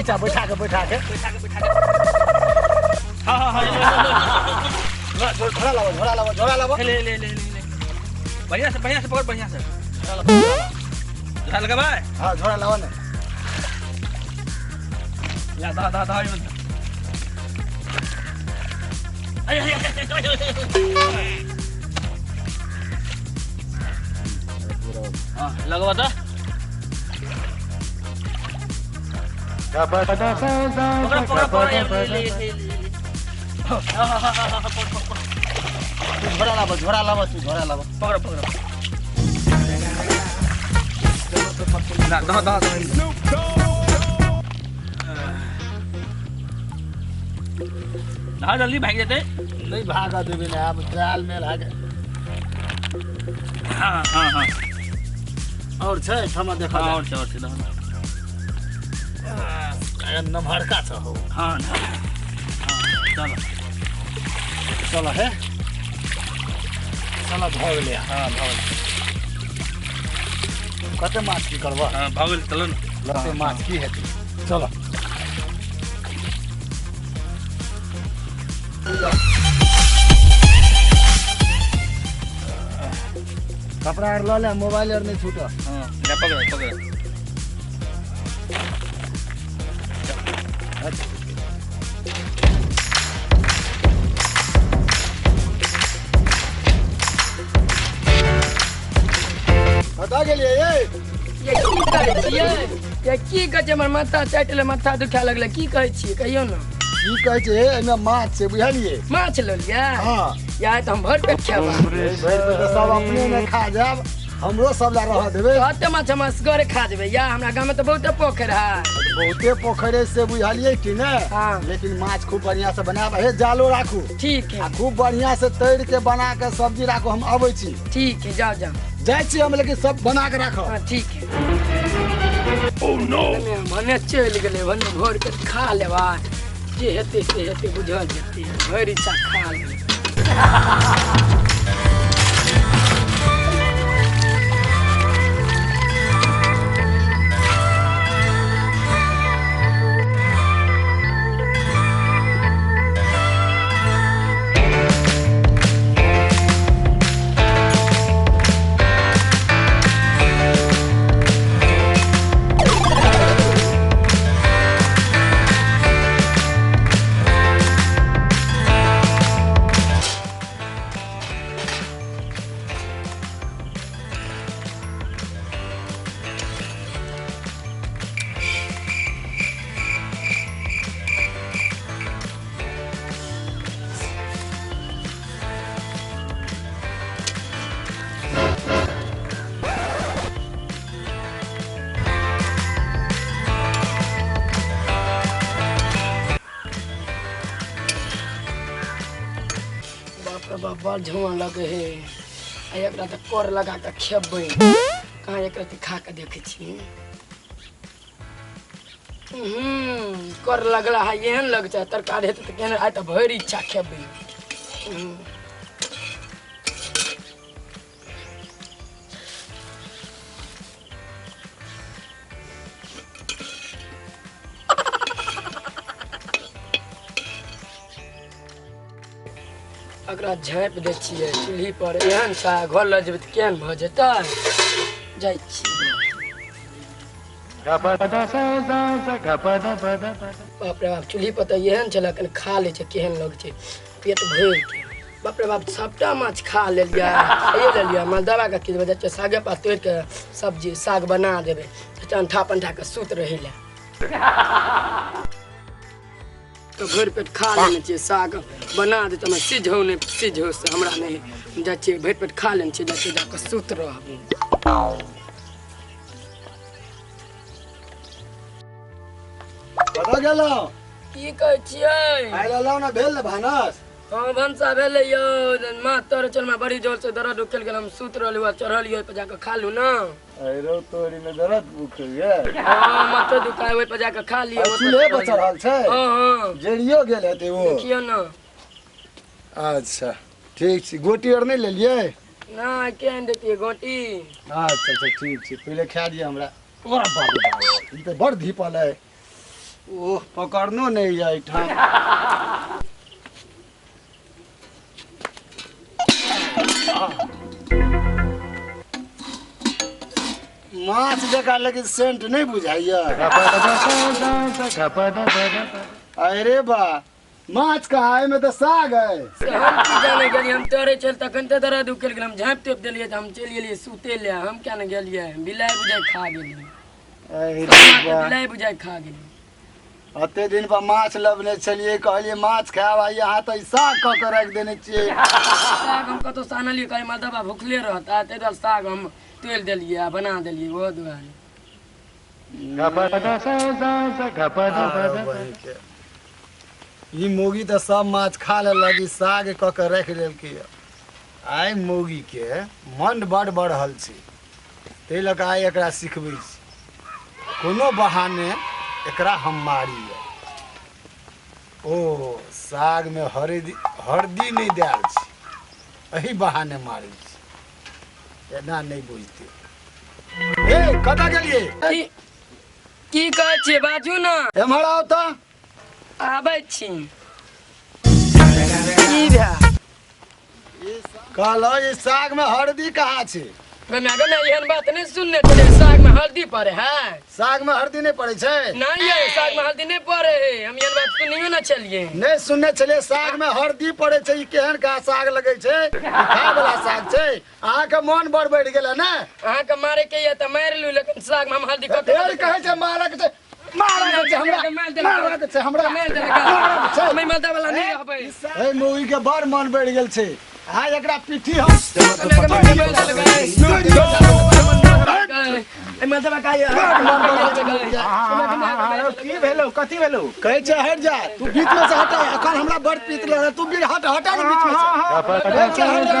नीचा बैठा के हाँ झोरा लाओ ले बढ़िया से पकड़ बढ़िया से लगा भाई हाँ झोरा लाओ ना या दा लगवा था झोरा लाओ पकड़ जल्दी भाग जाते नहीं भागा देवे ना अब ट्रायल में लागे हाँ और छे क्षमा देखा और नमहरका छ हो हाँ चलो है चलो भाग ले हाँ कते माछ की करबा हाँ भागल चलो लते माछ की हेतै चलो कपड़ा आर ल ले मोबाइल आर नहीं छूटा हाँ पकड़ बता गेलिए ये की कहै छियै ये की कहै छै हमर माथा चाटले माथा दुखा लगले की कहै छियै कहियो न की कहै छै एमे माछ छै बुझलिए माछ ल लिया हां या त हम भर पेट खाबा भर पेट सब अपने में खा जाब हमरो सब ला रह देबे कते माछ हम असगरे खा देबे या हमरा गांव में त बहुते पोखर है बहुते पोखरे से बुझलिए कि ने हां लेकिन माछ खूब बढ़िया से बनाब हे जालो राखू ठीक है आ खूब बढ़िया से तैर के बना के सब्जी राखू हम आबै छी ठीक है जाओ जाय छी हम लेकिन सब बना के राखो हां ठीक है ओह नो मने चल गेले भने भर के खा लेबा जे हेते से हेते बुझल जेते भरि चा खा ले बाबा झुआ लगे है एकरा त कर लगा के खेबै कहाँ एकरा त खा के देखे छी कर लगला है एहन लग छै तरकारी हेतै त केहन आइ त भरि इच्छा खेबै एकरा झाँप दै छियै चूल्ही पर एहन सा घर लऽ जेबै तऽ केहन भऽ जेतै जाइ छी बाप रे बाप चूल्ही पर तऽ एहन छलै कनि खा लै छै केहन लग छै पेट भरि के बाप रे बाप सबटा माछ खा लेलियै खाइए लेलियै मालदवा के की देबै जाइ सागे पात तोड़ि के सब्जी साग बना देबै अंठा पंठा के सुत रही ले तो भरि पेट खा लेने छियै साग बना दे तऽ सिझौ नहि सिझौ से हमरा नहीं जाइ छियै भरि पेट खा लेने छियै जाइ छियै जाके सुत रहबै कतऽ गेलौ की कहै छियै आइ रहलौ ना भेल भानस हाँ भनसा भेलै यौ माथ तर चल में बड़ी जोर से दर्द उठल गेल हम सुत रहलियै चढ़लियै पे जाके खा लू ना अरे तोरी में दर्द उठल गे हाँ माथा दुखाय ओइ पे जाके खा लियो चूल्हे पर चढ़ल छै हाँ हाँ जरियो गेल हेतै वो देखियो ना अच्छा ठीक छै गोटी और नहीं लेलियै ना केहन देतियै गोटी अच्छा अच्छा ठीक छै पहिले खा दिय हमरा ओरा बाबू ई त बड़ धीपल है ओह पकड़नो नहीं जाए ठाम माछ जका लेकिन सेंट नहीं बुझाइया। अरे बा माछ कहाँ है में तो साग है। हम की जाने गेलिए हम तोरे चल तखन त दर्द उकल गेल हम झाँप तोप देलिए त हम चल गेलिए सुते ले हम क्या न गेलिए बिलाइ बुझाइ खा गेलिए अरे बा बिलाइ बुझाइ खा गेलिए अते दिन पर माछ लबने चलिए कहलिए माछ खावा यहाँ तो साग क के रख देने चाहिए। साग हम कतो सानलिए कहीं मदबा भूखले रहता ते दल साग हम तेल देलिए आ बना देलिए वो दुआरे। ई मोगी तो सब माछ खा लेलक, साग क के रख लेलकै। आइ मोगी के मन बड़ बढ़ल छै, ताहि लऽ कऽ आइ एकरा सिखबै छी कोनो बहाने एकरा हम मारी। ओ साग में हरदी नहीं देल छै, एही बहाने मारै छी। एना नहीं बुझते। ए कतऽ गेलियै? की कहै छियै बाजू ना। एम्हर आउ तऽ। आबै छी। की भए? कहलो ये साग में हरदी कहाँ छै? गमे एहन बात नहीं सुनने चले साग में हल्दी पड़े है। साग में हरदी नहीं पड़े छै? नहीं ये साग में हल्दी नहीं पड़े है, हम एहन बात सुनियो ना चलिए। नहीं सुनने चले साग में हरदी पड़े छै। ई केहन का साग लगे छै? खाय वाला साग छै। अहाँ के मन बड़ बढ़ गेल ना। अहाँ के मारे के ये त मार लू, लेकिन साग में हम हल्दी क ढेर कहै छै मारक छै। मारक छै हमरा, मारक छै हमरा, मारक छै। मैं मर्दा वाला नहीं रहबै। ए मूवी के बड़ मन बढ़ गेल छै। आ एकरा पीठी हम की भेलो कथी भेलो? कहै छै हट जा, तू बीच में से हटा। अखन हमरा बड़ पीत रह, तू भी हटा ना बीच में से। कहै छै हट जा,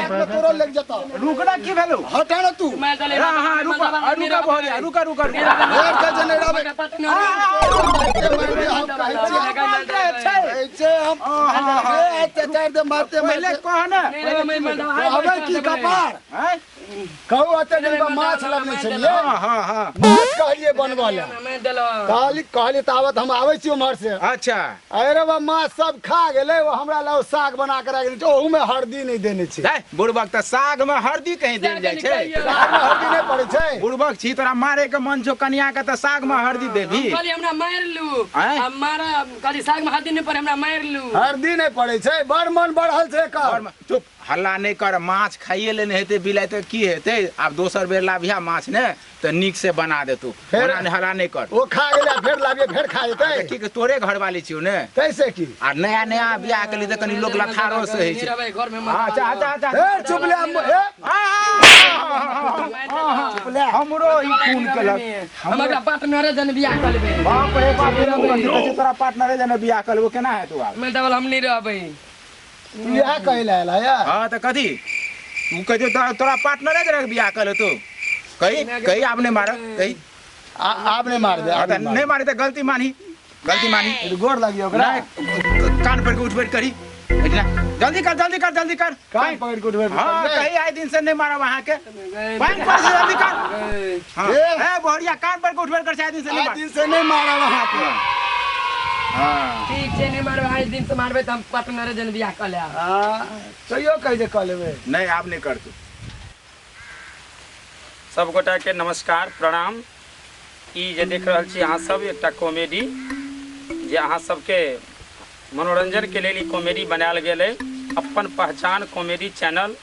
तो तोरो लग जाता। रुकना की भेलो? हटा ना तू। हां रुका भोरिया रुका ढेर का जने रहबै। हम कहै छै हम चार दे मारते पहले कह ना हवे की कपार हैं? कहू अते दिन का माछ लगने छलिए। हां माछ कहलिए बनवा ले। मैं देलो कहली तावत हम आबै छी उम्हर से। अच्छा अरे बा माछ सब खा गेलै, वो हमरा लग साग बना के रख देने। ओहू में हरदी नहीं देने छै। बुड़बक त साग में हरदी कहीं देल जाय छै? साग में हरदी नहीं पड़े छै। बुड़बक छी तोरा मारे के मन छौ कन्या के त साग में हरदी देबी? कहली हमरा मार लू। हैं? अब मारा कहली साग में हल्दी नहीं पड़े हमरा मार लू। हरदी नहीं पड़े छै। बड़ मन बढ़ल छै कर। चुप हल्ला नहीं कर। माछ खाइए लेने हेते बिलाई तो की हेते? आब दोसर बेर लाभिया माछ ने तो निक से बना दे तू। बना हल्ला नहीं कर। वो खा गेलै फेर लाबिए फेर खा जेतै। की तोरे घर वाली छियो ने कैसे की? आ नया नया बियाह के लिए त कनी लोग लथारो से है छै। घर में अच्छा अच्छा अच्छा ए चुप ले चुप ले हमरो ही खून केलक। हमरा पार्टनर जन बियाह कर लेबे। बाप रे बाप रे कथि तोरा पार्टनर जने बियाह करबो केना है तू? आब मैं डबल हम नहीं रहबै। बियाह कहला आला या? हां त कथि तू कह तोरा पार्टनर जने बियाह कर तू? कही आपने मारा कही आपने मार दे। नहीं मारे तो गलती मानी गोर लगियो ओकरा। कान पर के उठ बैठ करी जल्दी कर कान पकड़ के उठबै। हां कहीं आए दिन से नहीं मारा वहां के पानी पर से जल्दी कर। हां ए बोरिया कान पर के उठ बैठ कर से आए दिन से नहीं आज दिन से नहीं मारा वहां पे। हां ठीक छै नहीं मारबै। आज दिन से मारबै त हम पार्टनर जन बियाह कर लेब। हां कहियो कह जे क लेबै। नहीं आप नहीं कर तू। सब गोटा के नमस्कार प्रणाम। ई जे देख रहल छी अहाँ सब एकटा कॉमेडी जे अहाँ सबके मनोरंजन के लिए कॉमेडी बनायल गेल है। अपन पहचान कॉमेडी चैनल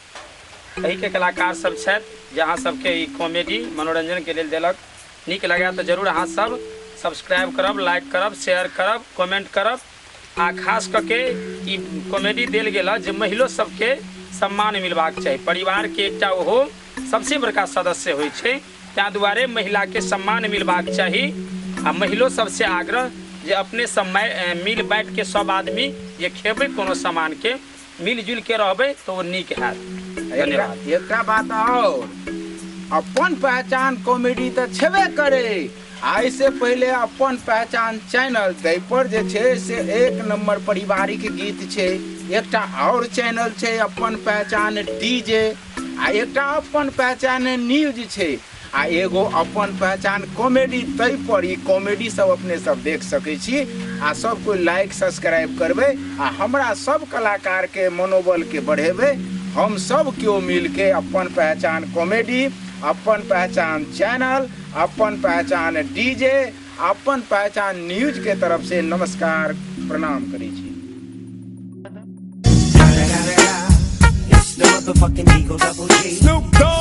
एही के कलाकार सब छथि जे अहाँ सबके ई कॉमेडी मनोरंजन के लिए देलक। नीक लगे तो जरूर अहाँ सब सब्सक्राइब करब, लाइक करब, शेयर करब, कमेंट करब। आ खास करके ई कॉमेडी देल गेल जे महिलो सबके सम्मान मिलबाक चाहिए। परिवार के एकटा ओहो सबसे बड़का सदस्य होइ छै, ताहि दुआरे महिला के सम्मान मिलबाक चाही। आ महिलो सबसे आग्रह जे अपने सब मिल बाँटि के सब आदमी जे खेबै कोनो सामान के मिलजुल के रहबै तो वो नीक हैत। धन्यवाद। एकटा बात और अपन पहचान कॉमेडी तो छेबे करे। आई से पहले अपन पहचान चैनल तै पर जे छै से एक नंबर पारिवारिक गीत छै। एकटा और चैनल छै अपन पहचान डीजे आ एकटा अपन पहचान न्यूज छै। आ एगो अपन पहचान कॉमेडी तै पर ई कॉमेडी सब अपने सब देख सकै छी आ सब कोई लाइक सब्सक्राइब करबै आ हमरा सब कलाकार के मनोबल के बढ़ेबै। हम सब केओ मिल के अपन पहचान कॉमेडी, अपन पहचान चैनल, अपन पहचान डीजे, अपन पहचान न्यूज के तरफ से नमस्कार प्रणाम करै छी। It's the motherfucking Eagle Double G. Snoop Dogg.